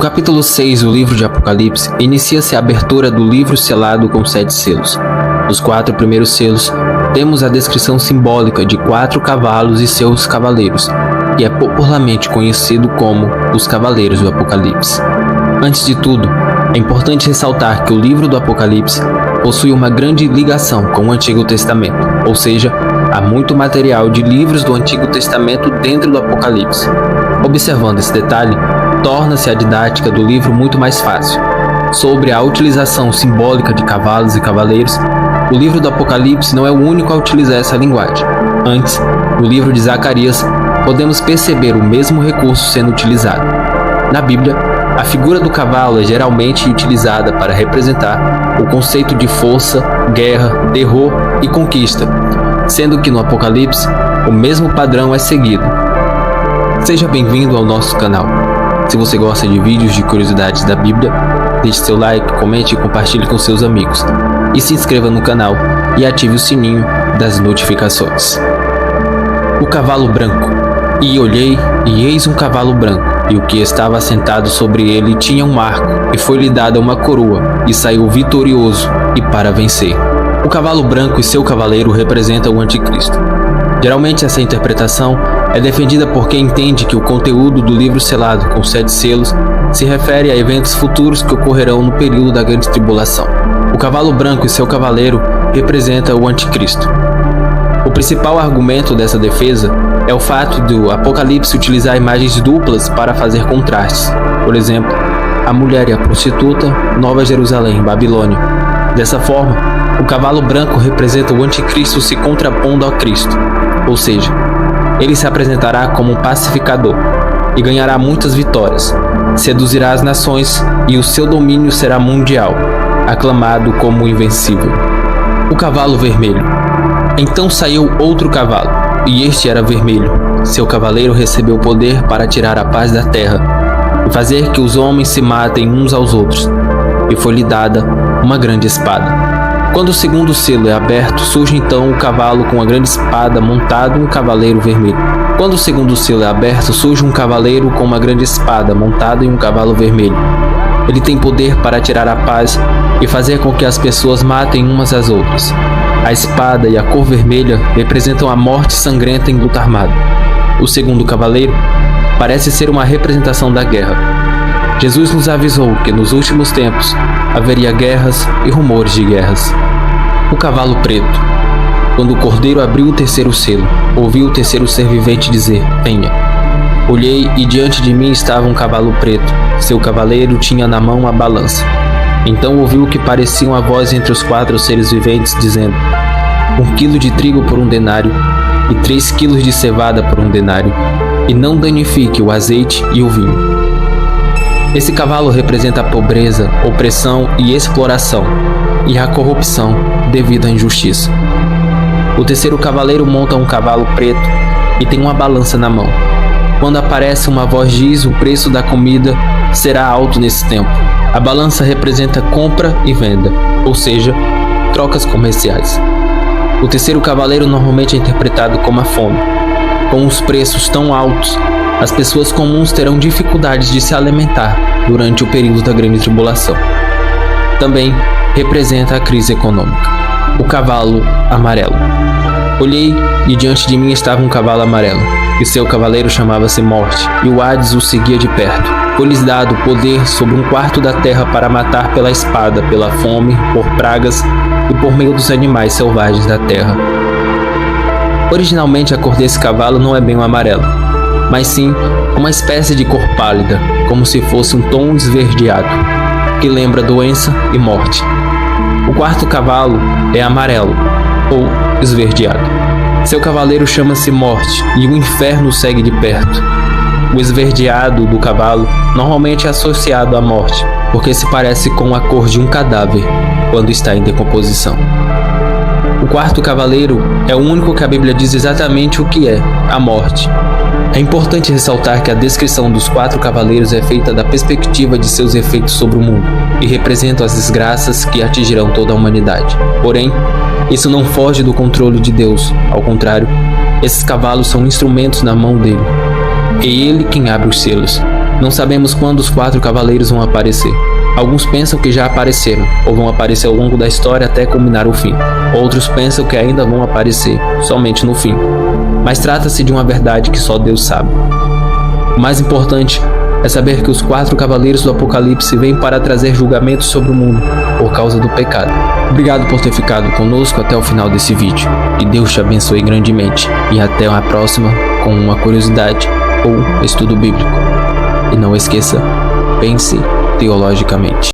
No capítulo 6 do livro de Apocalipse, inicia-se a abertura do livro selado com 7 selos. Nos 4 primeiros selos, temos a descrição simbólica de 4 cavalos e seus cavaleiros, que é popularmente conhecido como os Cavaleiros do Apocalipse. Antes de tudo, é importante ressaltar que o livro do Apocalipse possui uma grande ligação com o Antigo Testamento, ou seja, há muito material de livros do Antigo Testamento dentro do Apocalipse. Observando esse detalhe, torna-se a didática do livro muito mais fácil. Sobre a utilização simbólica de cavalos e cavaleiros, o livro do Apocalipse não é o único a utilizar essa linguagem. Antes, no livro de Zacarias, podemos perceber o mesmo recurso sendo utilizado. Na Bíblia, a figura do cavalo é geralmente utilizada para representar o conceito de força, guerra, terror e conquista, sendo que no Apocalipse, o mesmo padrão é seguido. Seja bem-vindo ao nosso canal. Se você gosta de vídeos de curiosidades da Bíblia, deixe seu like, comente e compartilhe com seus amigos. E se inscreva no canal e ative o sininho das notificações. O cavalo branco. E olhei, e eis um cavalo branco, e o que estava assentado sobre ele tinha um arco, e foi-lhe dada uma coroa, e saiu vitorioso, e para vencer. O cavalo branco e seu cavaleiro representam o anticristo. Geralmente essa interpretação é defendida por quem entende que o conteúdo do livro selado com 7 selos se refere a eventos futuros que ocorrerão no período da grande tribulação. O cavalo branco e seu cavaleiro representam o anticristo. O principal argumento dessa defesa é o fato do Apocalipse utilizar imagens duplas para fazer contrastes. Por exemplo, a mulher e a prostituta, Nova Jerusalém, Babilônia. Dessa forma, o cavalo branco representa o anticristo se contrapondo ao Cristo, ou seja, ele se apresentará como um pacificador e ganhará muitas vitórias, seduzirá as nações e o seu domínio será mundial, aclamado como invencível. O cavalo vermelho. Então saiu outro cavalo, e este era vermelho. Seu cavaleiro recebeu poder para tirar a paz da terra e fazer que os homens se matem uns aos outros, e foi-lhe dada uma grande espada. Quando o segundo selo é aberto, surge então o cavalo com a grande espada montado em um cavaleiro vermelho. Quando o segundo selo é aberto, surge um cavaleiro com uma grande espada montado em um cavalo vermelho. Ele tem poder para tirar a paz e fazer com que as pessoas matem umas às outras. A espada e a cor vermelha representam a morte sangrenta em luta armada. O segundo cavaleiro parece ser uma representação da guerra. Jesus nos avisou que nos últimos tempos haveria guerras e rumores de guerras. O cavalo preto. Quando o cordeiro abriu o terceiro selo, ouvi o terceiro ser vivente dizer: venha. Olhei e diante de mim estava um cavalo preto. Seu cavaleiro tinha na mão uma balança. Então ouvi o que parecia uma voz entre os 4 seres viventes dizendo: 1 quilo de trigo por 1 denário e 3 quilos de cevada por 1 denário, e não danifique o azeite e o vinho. Esse cavalo representa a pobreza, opressão e exploração, e a corrupção devido à injustiça. O terceiro cavaleiro monta um cavalo preto e tem uma balança na mão. Quando aparece uma voz diz: o preço da comida será alto nesse tempo. A balança representa compra e venda, ou seja, trocas comerciais. O terceiro cavaleiro normalmente é interpretado como a fome. Com os preços tão altos, as pessoas comuns terão dificuldades de se alimentar durante o período da grande tribulação. Também representa a crise econômica. O cavalo amarelo. Olhei e diante de mim estava um cavalo amarelo, e seu cavaleiro chamava-se Morte, e o Hades o seguia de perto. Foi-lhes dado poder sobre 1/4 da terra para matar pela espada, pela fome, por pragas e por meio dos animais selvagens da terra. Originalmente a cor desse cavalo não é bem o amarelo, mas sim uma espécie de cor pálida, como se fosse um tom esverdeado, que lembra doença e morte. O 4º cavalo é amarelo, ou esverdeado. Seu cavaleiro chama-se Morte, e o inferno o segue de perto. O esverdeado do cavalo normalmente é associado à morte, porque se parece com a cor de um cadáver quando está em decomposição. O 4º cavaleiro é o único que a Bíblia diz exatamente o que é a morte. É importante ressaltar que a descrição dos 4 cavaleiros é feita da perspectiva de seus efeitos sobre o mundo e representam as desgraças que atingirão toda a humanidade. Porém, isso não foge do controle de Deus. Ao contrário, esses cavalos são instrumentos na mão dele. É ele quem abre os selos. Não sabemos quando os 4 cavaleiros vão aparecer. Alguns pensam que já apareceram, ou vão aparecer ao longo da história até culminar o fim. Outros pensam que ainda vão aparecer, somente no fim. Mas trata-se de uma verdade que só Deus sabe. O mais importante é saber que os 4 cavaleiros do Apocalipse vêm para trazer julgamento sobre o mundo, por causa do pecado. Obrigado por ter ficado conosco até o final desse vídeo. Que Deus te abençoe grandemente. E até a próxima com uma curiosidade ou estudo bíblico. E não esqueça, pense teologicamente.